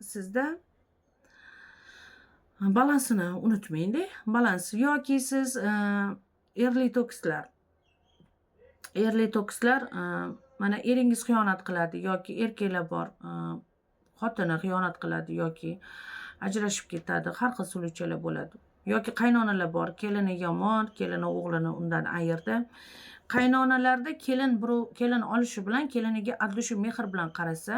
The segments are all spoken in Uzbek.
sizda balansini unutmangda. Balans yoki siz erli to'kislar. Mana eringiz xiyonat qiladi yoki erkaklar bor, xotini xiyonat qiladi yoki ajrashib ketadi, har xil suluchalar bo'ladi. Yoki qaynonalar bor, kelini yomon, kelini o'g'lini undan ayirdi. Qaynonalarda kelin olishi bilan keliniga adlushi mehr bilan qarasa,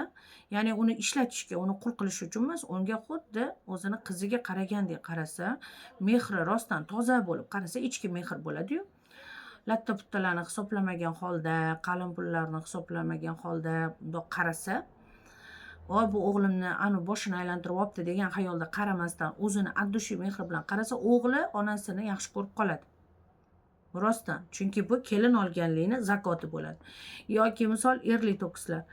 ya'ni uni ishlatishga, uni qul qilish uchun emas, unga xuddi o'zini qiziga qaragandek qarasa, mehri rostdan toza bo'lib qarasa, ichki mehr bo'ladi-yu. Latta puttalarni hisoblamagan holda, qalin pullarni hisoblamagan holda bundoq qarasa, voy bu o'g'limni boshini aylantirib olibdi degan xayolda qaramasdan o'zini addushi mehri bilan qarasa, o'g'li onasini yaxshi ko'rib qoladi. Rostdan. Chunki bu kelin olganlikni zakoti bo'ladi. Yoki misol erli to'kislar.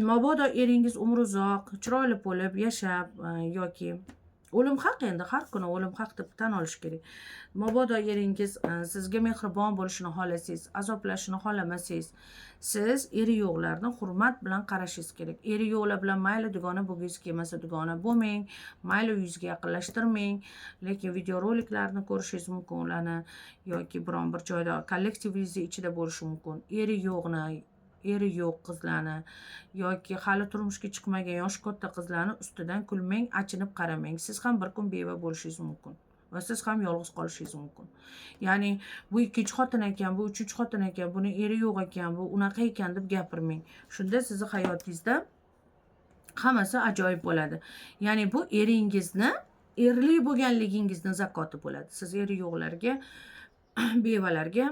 Mabodo eringiz umri uzoq, chiroyli bo'lib yashab yoki o'lim haq, endi har kuni o'lim haq deb tan olish kerak. Mabodo eringiz sizga mehribon bo'lishini xohlasangiz, azoblashini xohlamasangiz, siz eri yo'qlarni hurmat bilan qarashingiz kerak. Eri yo'qlar bilan mayli dugona bo'lgingiz kelmasa dugona bo'lmang, mayli uyingizga yaqinlashtirmang, lekin videoroliklarni ko'rishingiz mumkin ularni yoki biron bir joyda kollektivingiz ichida bo'lishi mumkin. Eri yo'q qizlarni yoki hali turmushga chiqmagan yosh katta qizlarni ustidan kulmang, achinib qaramang. Siz ham bir kun beva bo'lishingiz mumkin va siz ham yolg'iz qolishingiz mumkin. Ya'ni bu ikkinchi xotin ekan, bu uchinchi xotin ekan, buni eri yo'q ekan, bu unaqa ekan deb gapirmang. Shunda sizni hayotingizda hammasi ajoyib bo'ladi. Ya'ni bu eringizni, erli bo'lganligingizni zakoti bo'ladi. Siz eri yo'qlarga, bevalarga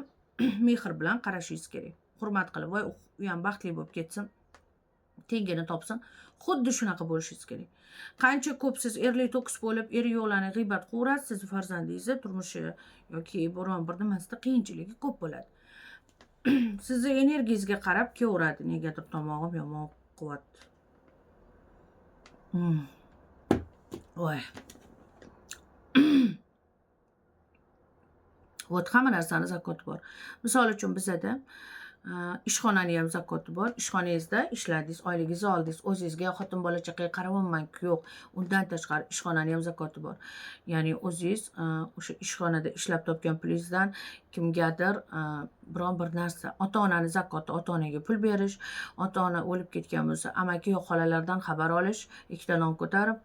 mehr bilan qarashingiz kerak. Hurmat qilib, voy u ham baxtli bo'lib ketsin, tengini topsin. Xuddi shunaqa bo'lishingiz kerak. Qancha ko'p siz erli to'kis bo'lib, eri yo'qlarni g'iybat qilasiz, siz farzandingizni turmushi yoki biron bir nimasida qiyinchiligi ko'p bo'ladi. Sizni energiyangizga qarab kelaveradi. Negadir tomog'im yomon quvvat. Voy. Vot hamma narsani zakoti bor. Misol uchun bizada ishxonani ham zakoti bor. Ishxonangizda ishladingiz, oyligingizni oldingiz, o'zingizga xotin bola chaqaga qaramayman-ku, yo'q. Undan tashqari ishxonani ham zakoti bor. Ya'ni o'zingiz o'sha ishxonada ishlab topgan pulingizdan kimgadir biron bir narsa, ota-onani zakoti, ota-onaga pul berish, ota-ona o'lib ketgan bo'lsa, amaki yo xolalardan xabar olish, ikkita non ko'tarib,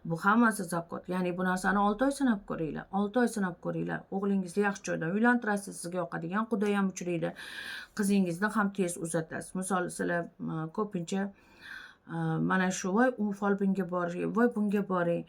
bu hammasi zakot. Ya'ni bu narsani 6 oy sinab ko'ringlar. 6 oy sinab ko'ringlar. O'g'lingizni yaxshi joydan uylantirasiz, sizga yoqadigan quda ham uchraydi. Qizingizni ham tez uzatasiz. Misol sizlar ko'pincha mana shu voy u folbinga boring, voy bunga boring.